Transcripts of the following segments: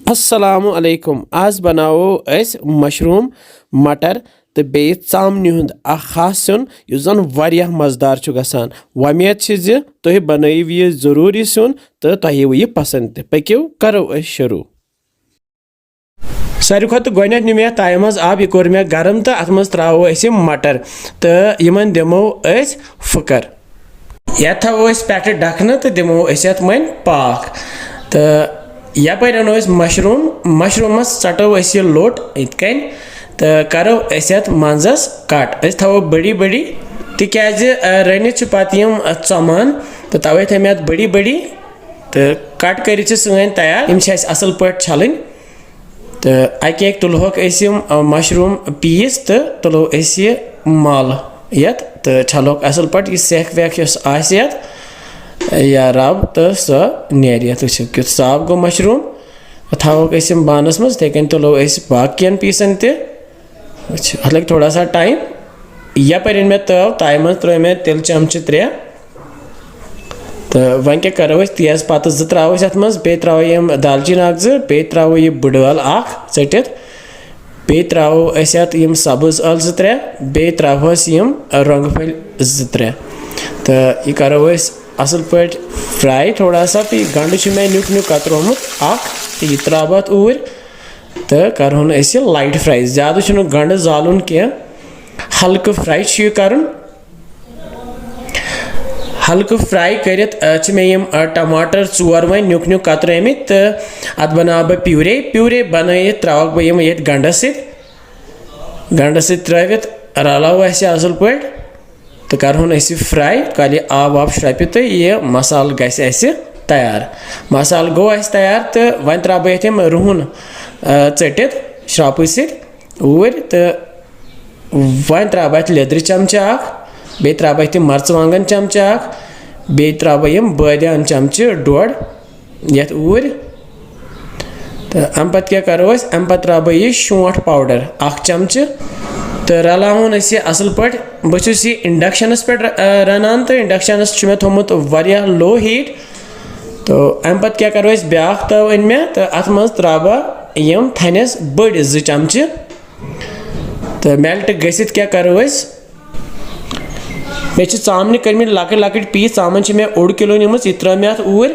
अस्सलामु अलैकुम आज बनावो अस मशरूम मटर तो बेय चामनि हुंद खास सिन युस जन वारियाह मजेदार छु गसान वमेद छ ज तुह बनइव यह जरूरी सिन तो तुह यह पसंद त पक्यू करो अस शुरू सारी खुद गोनेथ नि मे ताय मज आब यह कोर मे गरम तो अत मज त्रावो अस मटर तो यमन दिमो अस फुकर या थवो अस पेट ढकन तो दिमो अस यत मन पाक तो यपर अनो मशरूमस चटो अस यह लोट इतकन तो करो अस यत मंजस कट अस थवो बड़ी बड़ी तिकाज रनित पत यम चमान तो तवे थम यत बड़ी बड़ी तो कट कर सन तैयार यम असल पट छलन तो अके तुलहोक अस यम मशरूम पीस तो तुलो अस यह माल यत तो छलोक असल पट यह सेख वेख आस यत या रब तो सह नेर कि साफ गो मशरूम थवोक अस बानस मज तकन तुलो अस बाकियन पीसन अत लगे थोड़ा सा टाइम यपर मे तव ताय मज त्रो मे तिल चमचह 3 तो वन क्या करो तेज पत्त 2 त्रो अत मज बे त्रो यम दालचीन 2 बे त्रो यह बुडल चटित बे त्रो अस यम सब्ज अल 2-3 बे त्रोस यम रंगफल 2-3 तो यह करो असल पे फ्राई थोड़ा सा तो गंड मे नुक नुक कतरोमुत तो यह त्राव अत ऊर तो करहन अस लाइट फ्राई ज्यादा गंड जालुन कह हल्क फ्राई कर हल्क फ्राई कर मे यम टमाटर 4 वन नुक नुक कतरमित तो अत बना बह प्यूरे बन त्रावक बह यम ये गंड त्रित रलाव असल पे तो करहन अस फ्राई कल आब वाब श्रपि तो यह मसाल गस तैयार मसाल गो अस तैयार तो वन त्रा बह यम रुहन चटित श्राप ऊर तो वन त्रा बह लेदर चमचा बे त्रा बह तम मर्चवांगन चमचा बे त्रा बह यम बादियान चमचह 1.5 यथ ऊर तो अम पत क्या करो अम पत त्रा बह यह शोंठ पाउडर 1 चमचह तो रलावन अस असल पे बहुत इंडक्शनस पे रनान तो इंडक्शनस मे थोमुत वारिया लो हीट तो अम पत क्या करो ब्या तव अन मे तो अत मज त्राव यम थनस बड़ 2 चमचह तो मेल्ट गसित क्या करो मे चामन कर्म लकट लकट पीस चामन मे 1 किलो निम यह त्रो मे अत ऊर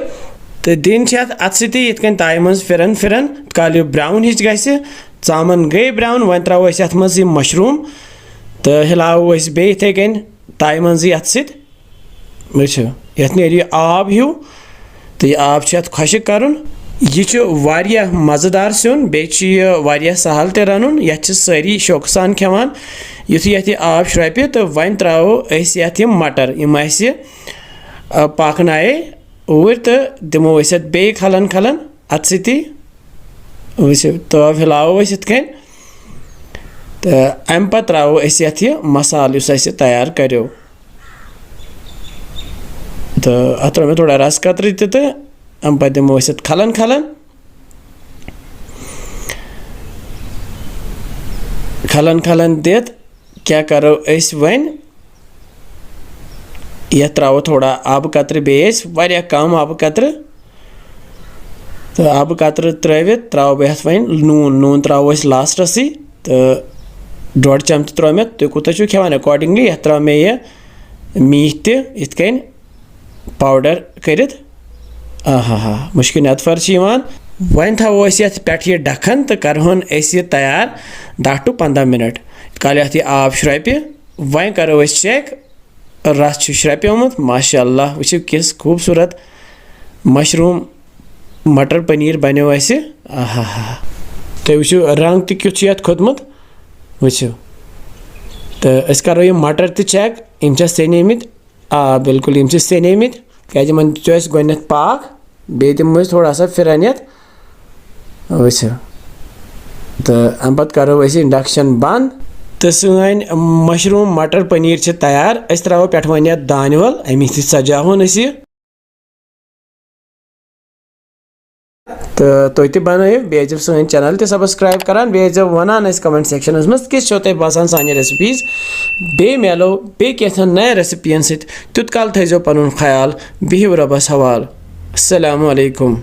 तो दिन अत सतन ताय मज फिरन फिरन कल ब्राउन हिच गस चामन गई ब्राउन वन त्रो अत मज मशरूम तो हिलाव बे इथे कन ताय मज अत सत नेर आब हिू तो यह आब खुशक कर यह मजेदार सिन बे सहल ते रनुन ये सारी शौक सान खेवान युथ ये आब श्रपि तो वन त्रो अत मटर यम पाकनाए ऊर तो दिमो बे खलन खलन अत सती तव हिलाव इतकन तो अम पत त्रो अत मसाल तैयार करो तो अत त्रो मे थोड़ा रस कतर तो अम पत दिमो खलन खलन खलन खलन दित क्या करो वन यह त्रो थोड़ा आब कतर बे वारिया कम आब कतर तो आब कतर त्रित त्रो बह वन नून त्रो लास्टस तो 1.5 चमच त्रो मे तुम कूत खेवान अकॉर्डिंगली यह त्रो मे यह मीठ तन पाउडर कर मुश्किल फर वन थवो पे यह ढकन तो करहन अस तैयार 10 to 15 मिनट कल ये आब श्रपि वन करो चेक रस श्रप्योमुत माशाअल्लाह वो किस खूबसूरत मशरूम मटर पनीर बनो तुम वो रंग तुथ खोतमुत वो तो करो यह मटर चेक यम सनेमित बिल्कुल यम सनेमित क्या गोनेथ पाक बे दिमो थोड़ा सा फिरन वो तो अम पत करो इंडक्शन बंद तो सन मशरूम मटर पनीर तैयार अस त्रो पे वन दान वल अमी सजावन तो तुम तह बनइव बे सन चैनल तह सब्सक्राइब करान बे वनान कमेंट सेक्शन मज किस तुम बसान सान रेसिपीज बे मेलो बे कैथन नया रेसिपियन सत तुत काल थो पन ख्याल बिहु रबस हवाल अस्सलामु अलैकुम।